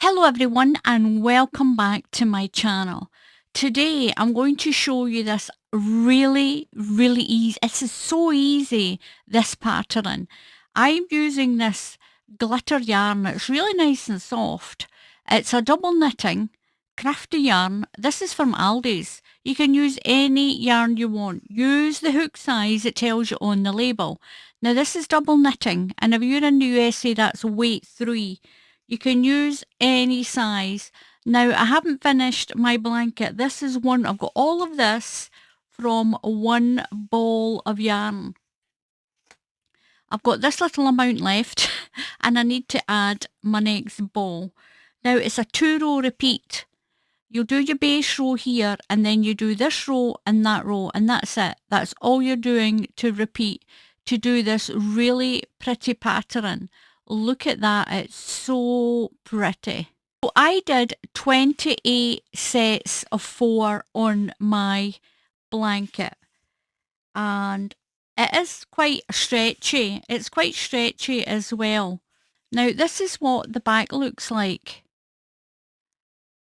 Hello everyone and welcome back to my channel. Today I'm going to show you this really easy, it's so easy, this pattern. I'm using this glitter yarn, it's really nice and soft. It's a double knitting, crafty yarn. This is from Aldi's. You can use any yarn you want. Use the hook size it tells you on the label. Now this is double knitting, and if you're in the USA that's weight 3. You can use any size. Now, I haven't finished my blanket. This is one, I've got all of this from one ball of yarn. I've got this little amount left and I need to add my next ball. Now, it's a 2-row repeat. You'll do your base row here and then you do this row and that's it. That's all you're doing to repeat to do this really pretty pattern. Look at that, it's so pretty. So I did 28 sets of 4 on my blanket and it is quite stretchy. It's quite stretchy as well. Now this is what the back looks like.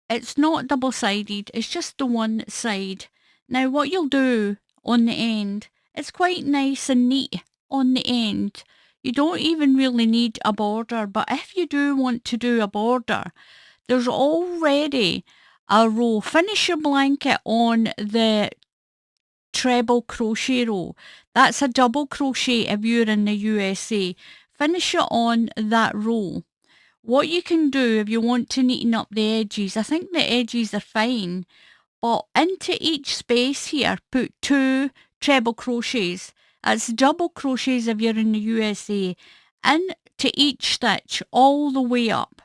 It's not double-sided, it's just the one side. Now what you'll do on the end, it's quite nice and neat on the end. You don't even really need a border, but if you do want to do a border, there's already a row. Finish your blanket on the treble crochet row. That's a double crochet if you're in the USA. Finish it on that row. What you can do if you want to neaten up the edges, I think the edges are fine, but into each space here, put 2 treble crochets. That's double crochets if you're in the USA. Into each stitch all the way up.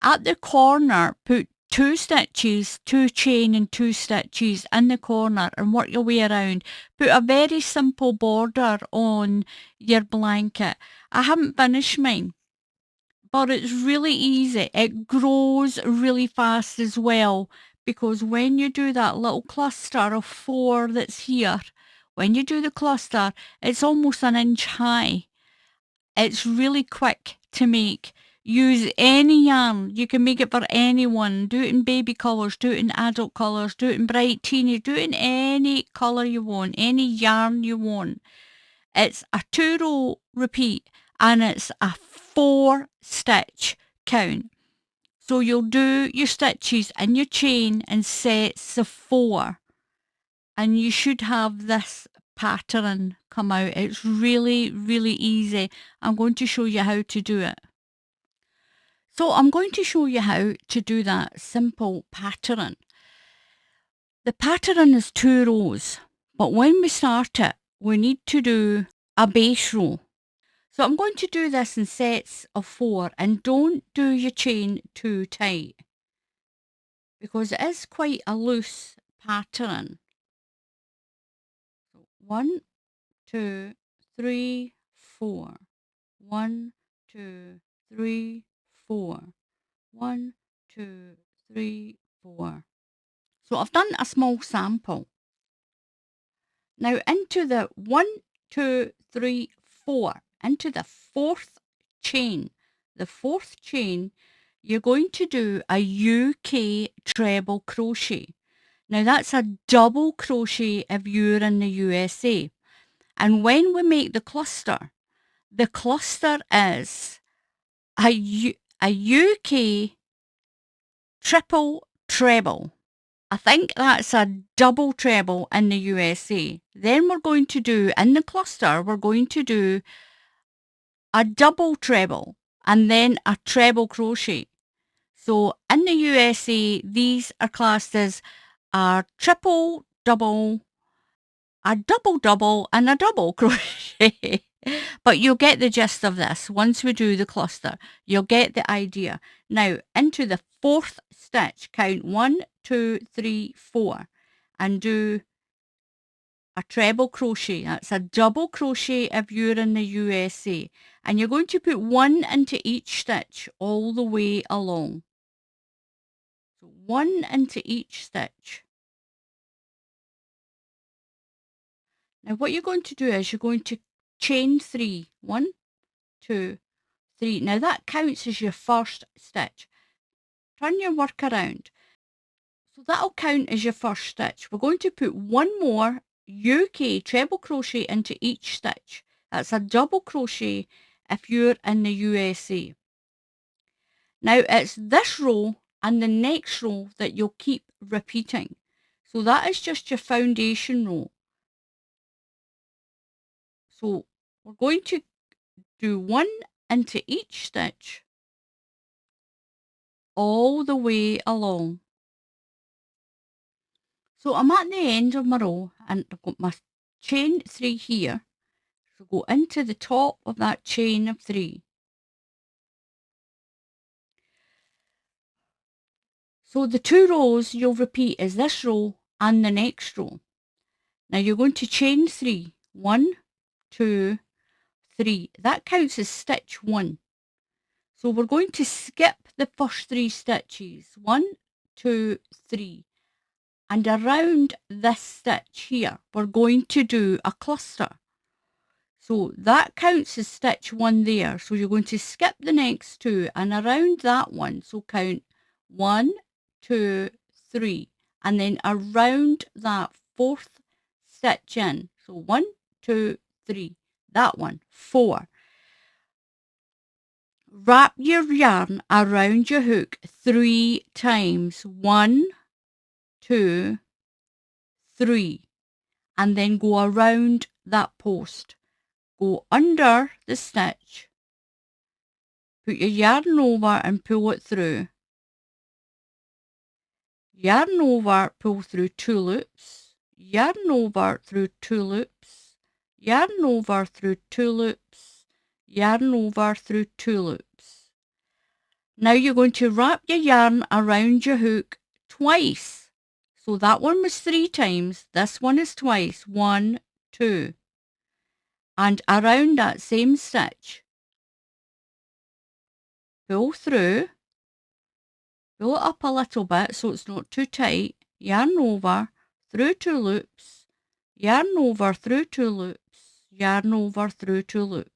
At the corner, put 2 stitches, 2 chain and 2 stitches in the corner and work your way around. Put a very simple border on your blanket. I haven't finished mine, but it's really easy. It grows really fast as well because when you do that little cluster of 4 that's here, when you do the cluster, it's almost an inch high. It's really quick to make. Use any yarn. You can make it for anyone. Do it in baby colours, do it in adult colours, do it in bright teenage, do it in any colour you want, any yarn you want. It's a 2-row repeat and it's a 4 stitch count. So you'll do your stitches and your chain in sets of 4 and you should have this pattern come out. It's really easy. I'm going to show you how to do it. So I'm going to show you how to do that simple pattern. The pattern is 2 rows, but when we start it, we need to do a base row. So I'm going to do this in sets of 4 and don't do your chain too tight because it is quite a loose pattern. 1, 2, 3, 4. 1, 2, 3, 4. 1, 2, 3, 4. So I've done a small sample. Now into the 1, 2, 3, 4, into the 4th chain. The 4th chain, you're going to do a UK treble crochet. Now that's a double crochet if you're in the USA. And when we make the cluster is a UK triple treble. I think that's a double treble in the USA. Then we're going to do, in the cluster, we're going to do a double treble and then a treble crochet. So in the USA, these are classed as a triple double, a double double and a double crochet. But you'll get the gist of this. Once we do the cluster, you'll get the idea. Now into the 4th stitch, count 1, 2, 3, 4 and do a treble crochet. That's a double crochet if you're in the USA. And you're going to put 1 into each stitch all the way along. So 1 into each stitch. Now what you're going to do is you're going to chain 3. 1, 2, 3. Now that counts as your first stitch. turn your work around. So that'll count as your first stitch. We're going to put one more UK treble crochet into each stitch. That's a double crochet if you're in the USA. Now it's this row and the next row that you'll keep repeating. So that is just your foundation row. So we're going to do one into each stitch all the way along. So I'm at the end of my row and I've got my chain 3 here. So go into the top of that chain of 3. So the 2 rows you'll repeat is this row and the next row. Now you're going to chain 3. 1, 2, 3. That counts as stitch 1. So we're going to skip the first 3 stitches. 1, 2, 3. And around this stitch here, we're going to do a cluster. So that counts as stitch 1 there. So you're going to skip the next 2 and around that one. So count 1, 2, 3. And then around that 4th stitch in. So 1, 2, 3. That one, 4. Wrap your yarn around your hook 3 times. 1, 2, 3. And then go around that post. Go under the stitch. Put your yarn over and pull it through. Yarn over, pull through 2 loops. Yarn over through 2 loops. Yarn over through 2 loops. Yarn over through 2 loops. Now you're going to wrap your yarn around your hook twice. So that one was 3 times. This one is twice. 1, 2. And around that same stitch, pull through. Pull it up a little bit so it's not too tight. Yarn over, through 2 loops. Yarn over, through 2 loops. Yarn over, through 2 loops.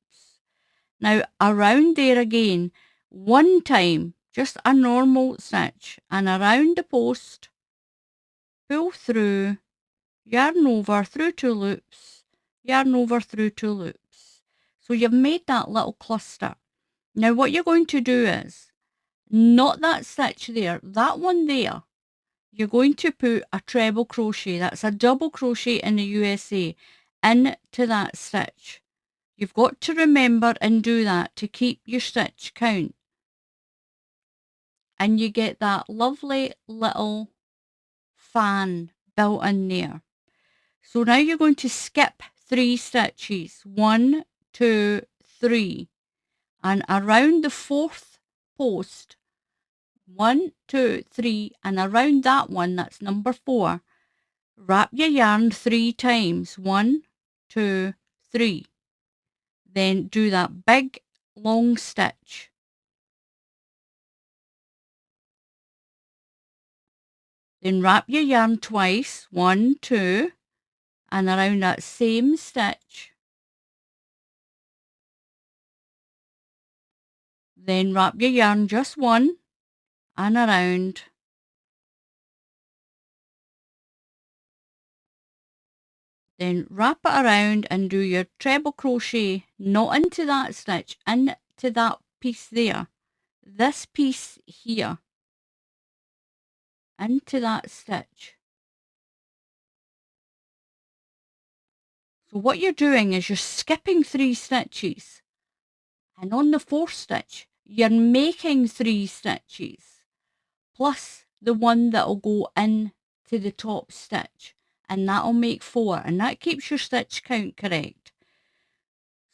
Now around there again, 1 time, just a normal stitch. And around the post, pull through. Yarn over, through 2 loops. Yarn over, through 2 loops. So you've made that little cluster. Now what you're going to do is, not that stitch there, that one there, you're going to put a treble crochet, that's a double crochet in the USA, into that stitch. You've got to remember and do that to keep your stitch count. And you get that lovely little fan built in there. So now you're going to skip 3 stitches. 1, 2, 3. And around the 4th post, 1, 2, 3, and around that one, that's number 4, wrap your yarn 3 times. 1, 2, 3. Then do that big long stitch. Then wrap your yarn twice. 1, 2, and around that same stitch. Then wrap your yarn just 1 and around. Then wrap it around and do your treble crochet, not into that stitch, into that piece there. This piece here, into that stitch. So what you're doing is you're skipping 3 stitches, and on the 4th stitch you're making 3 stitches plus the one that'll go in to the top stitch, and that'll make 4, and that keeps your stitch count correct.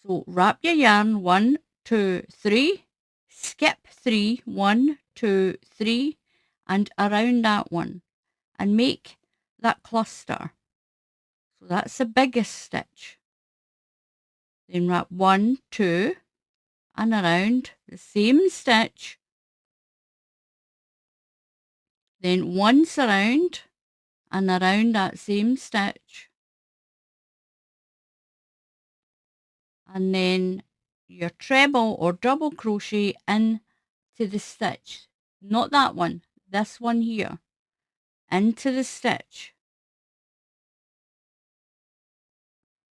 So wrap your yarn 1, 2, 3, skip 3, 1, 2, 3, and around that one, and make that cluster. So that's the biggest stitch. Then wrap 1, 2, and around the same stitch. Then once around and around that same stitch. And then your treble or double crochet in to the stitch not that one, this one here, into the stitch,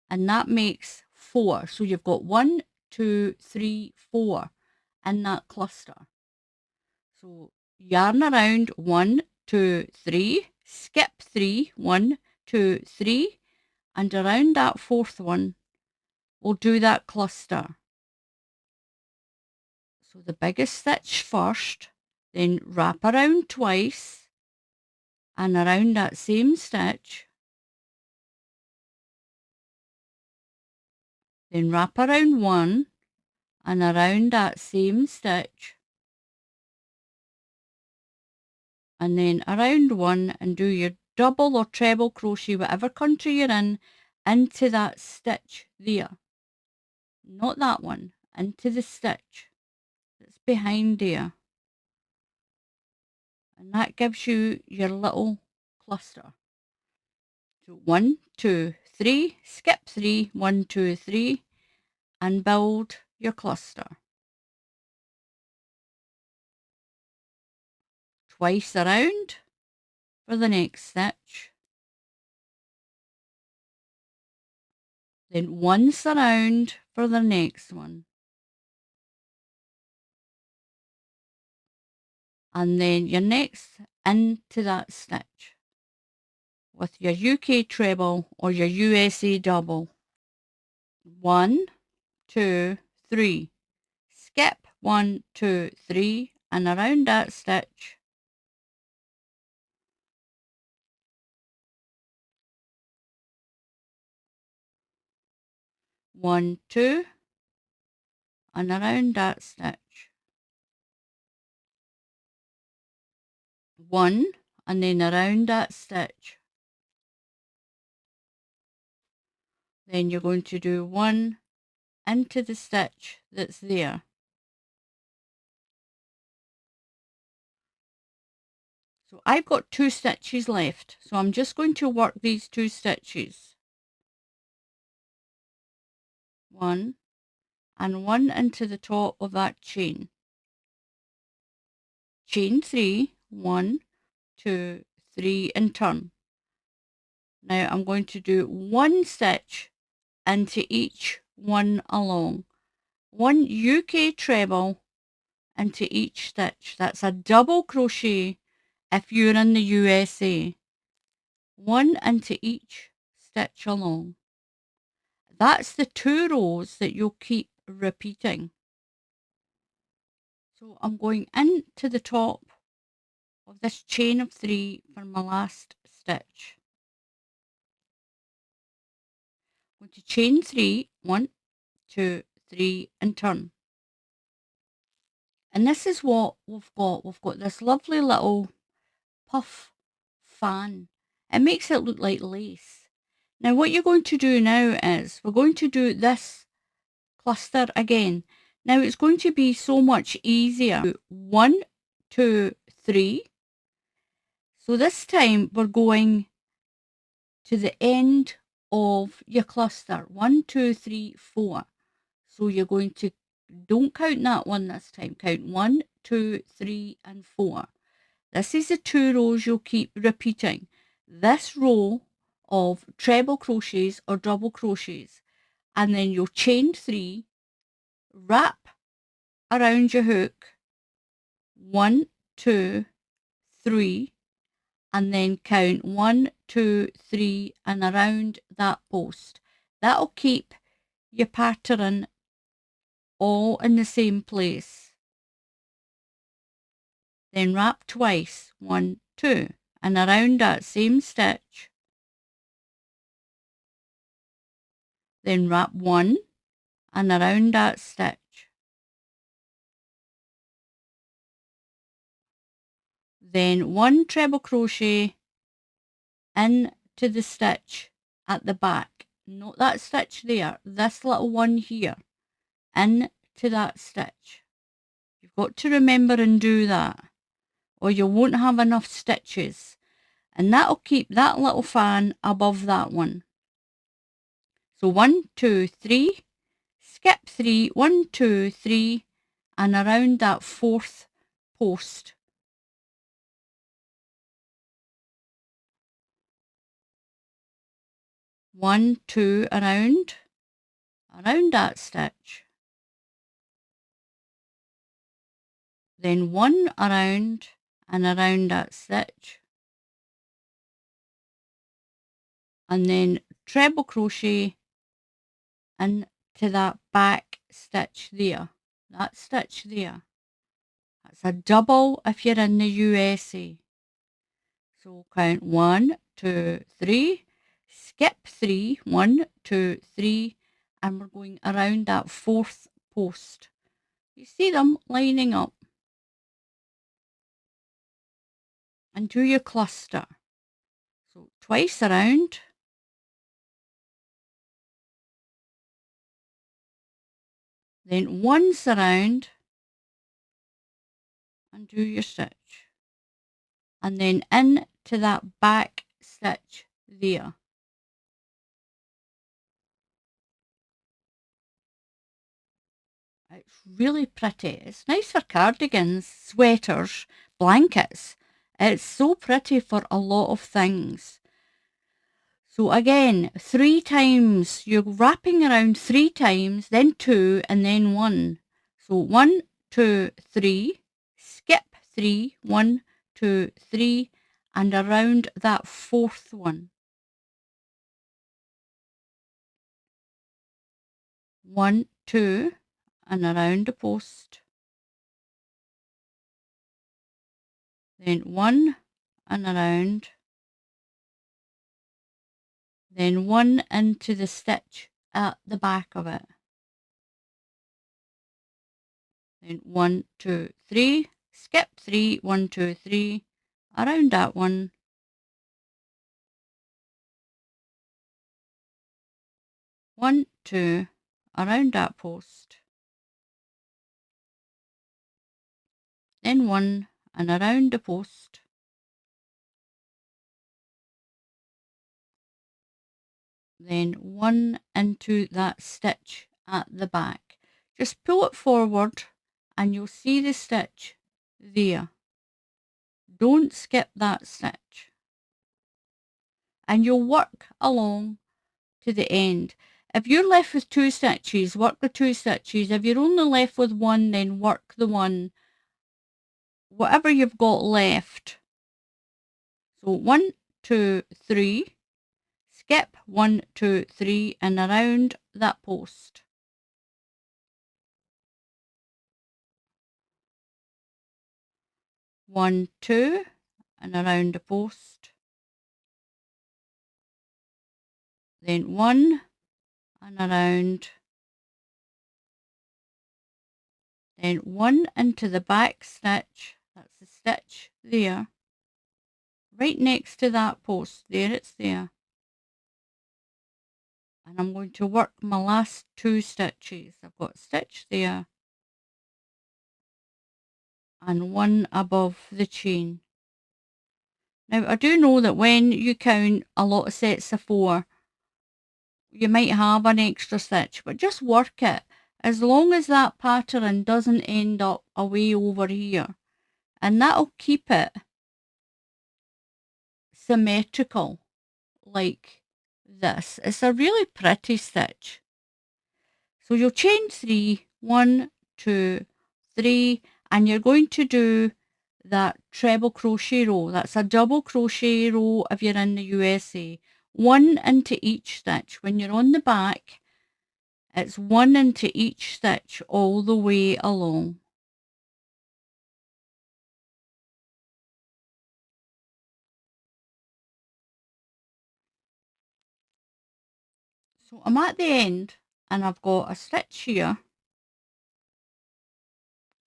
and that makes 4. So you've got 1, 2, 3, 4 in that cluster. So yarn around 1, 2, 3, skip 3, 1, 2, 3, and around that fourth one, we'll do that cluster. So the biggest stitch first, then wrap around twice, and around that same stitch, then wrap around one, and around that same stitch, and then around one, and do your double or treble crochet, whatever country you're in, into that stitch there. Not that one, into the stitch that's behind there. And that gives you your little cluster. So 1, 2, 3, skip 3, 1, 2, 3, and build your cluster. Twice around for the next stitch. Then once around for the next one. And then your next into that stitch with your UK treble or your USA double. 1, 2, 3. Skip 1, 2, 3, and around that stitch. One, 2, and around that stitch. 1, and then around that stitch. Then you're going to do 1 into the stitch that's there. So I've got 2 stitches left, so I'm just going to work these 2 stitches. 1 and 1 into the top of that chain. Chain 3, 1, 2, 3, and turn. Now I'm going to do 1 stitch into each one along. 1 UK treble into each stitch. That's a double crochet if you're in the USA. 1 into each stitch along. That's the 2 rows that you'll keep repeating. So I'm going into the top of this chain of 3 for my last stitch. I'm going to chain 3, 1, 2, 3, and turn. And this is what we've got. We've got this lovely little puff fan. It makes it look like lace. Now what you're going to do now is we're going to do this cluster again. Now it's going to be so much easier. 1, 2, 3. So this time we're going to the end of your cluster. 1, 2, 3, 4. So you're going to, don't count that one this time. Count 1, 2, 3, and 4. This is the 2 rows you'll keep repeating. This row of treble crochets or double crochets, and then you'll chain 3, wrap around your hook, 1, 2, 3, and then count 1, 2, 3, and around that post. That'll keep your pattern all in the same place. Then wrap twice, 1, 2, and around that same stitch. Then wrap 1 and around that stitch. Then 1 treble crochet into the stitch at the back. Not that stitch there, this little one here, into that stitch. You've got to remember and do that, or you won't have enough stitches. And that'll keep that little fan above that one. So 1, 2, 3, skip 3, 1, 2, 3, and around that fourth post 1, 2 around that stitch, then 1 around and around that stitch, and then treble crochet into that back stitch there, that stitch there. That's a double if you're in the USA. So count 1, 2, 3, skip 3, 1, 2, 3, and we're going around that fourth post. You see them lining up. And do your cluster. So twice around, then once around, and do your stitch. And then into that back stitch there. It's really pretty. It's nice for cardigans, sweaters, blankets. It's so pretty for a lot of things. So again, 3 times. You're wrapping around 3 times, then 2, and then 1. So 1, 2, 3, skip 3, 1, 2, 3, and around that fourth one. 1, 2, and around the post. Then 1 and around. Then 1 into the stitch at the back of it. Then 1, 2, 3, skip 3, 1, 2, 3, around that one. 1, 2, around that post. Then 1 and around the post. Then 1 into that stitch at the back. Just pull it forward and you'll see the stitch there. Don't skip that stitch. And you'll work along to the end. If you're left with 2 stitches, work the 2 stitches. If you're only left with 1, then work the 1. Whatever you've got left. So 1, 2, 3. Skip 1, 2, 3 and around that post. 1, 2 and around the post. Then 1 and around. Then 1 into the back stitch. That's the stitch there. Right next to that post. There it's there. And I'm going to work my last 2 stitches. I've got a stitch there and 1 above the chain. Now I do know that when you count a lot of sets of 4, you might have an extra stitch, but just work it as long as that pattern doesn't end up away over here, and that'll keep it symmetrical like this. It's a really pretty stitch. So you'll chain 3, 1, 2, 3, and you're going to do that treble crochet row. That's a double crochet row if you're in the USA. 1 into each stitch. When you're on the back, it's 1 into each stitch all the way along. So I'm at the end and I've got a stitch here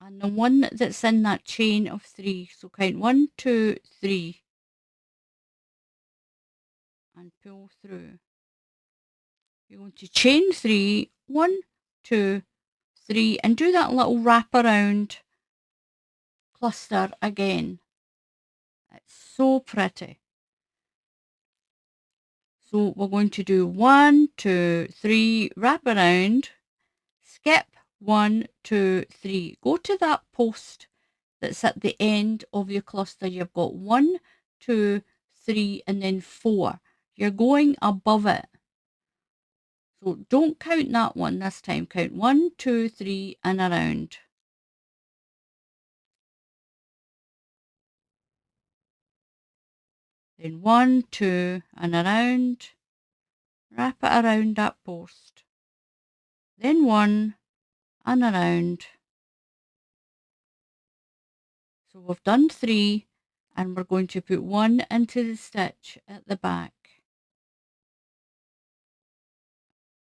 and the one that's in that chain of 3. So count 1, 2, 3 and pull through. You're going to chain 3, 1, 2, 3 and do that little wrap around cluster again. It's so pretty. So we're going to do 1, 2, 3, wrap around, skip 1, 2, 3. Go to that post that's at the end of your cluster. You've got 1, 2, 3 and then 4. You're going above it. So don't count that one this time. Count 1, 2, 3 and around. Then 1, 2 and around. Wrap it around that post. Then 1 and around. So we've done 3 and we're going to put 1 into the stitch at the back.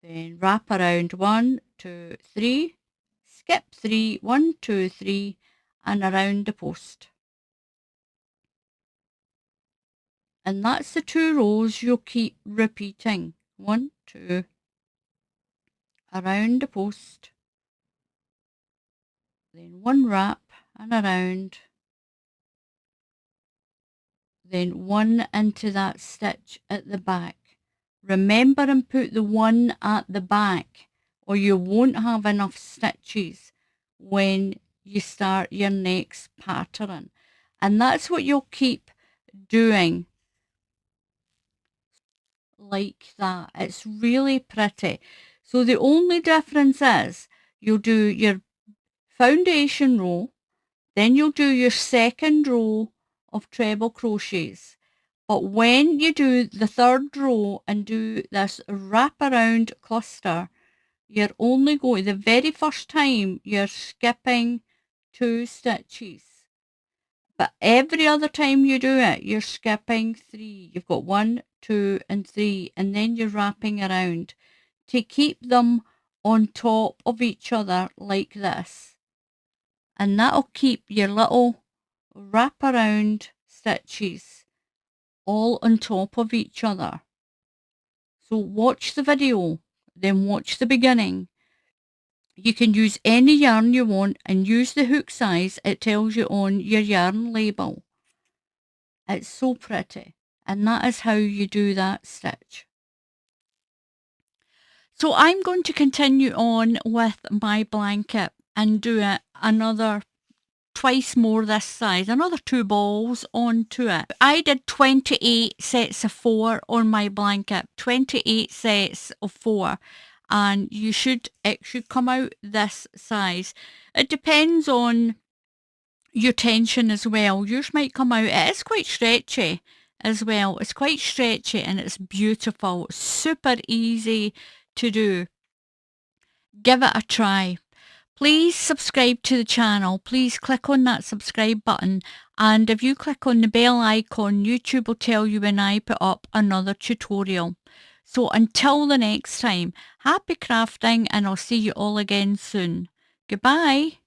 Then wrap around 1, 2, 3, skip 3, 1, 2, 3 and around the post. And that's the 2 rows you'll keep repeating. 1, 2, around the post. Then 1 wrap and around. Then 1 into that stitch at the back. Remember and put the 1 at the back or you won't have enough stitches when you start your next pattern. And that's what you'll keep doing like that. It's really pretty. So the only difference is you'll do your foundation row, then you'll do your second row of treble crochets. But when you do the third row and do this wraparound cluster, you're only going, the very first time you're skipping 2 stitches. But every other time you do it, you're skipping 3. You've got 1, 2 and 3 and then you're wrapping around to keep them on top of each other like this. And that'll keep your little wraparound stitches all on top of each other. So watch the video, then watch the beginning. You can use any yarn you want and use the hook size it tells you on your yarn label. It's so pretty, and that is how you do that stitch. So I'm going to continue on with my blanket and do it another twice more this size, another 2 balls onto it. I did 28 sets of 4 on my blanket, 28 sets of 4, and it should come out this size. It depends on your tension as well. Yours might come out, it is quite stretchy as well. It's quite stretchy and it's beautiful, super easy to do. Give it a try. Please subscribe to the channel. Please click on that subscribe button, and if you click on the bell icon, YouTube will tell you when I put up another tutorial. So until the next time, happy crafting, and I'll see you all again soon. Goodbye.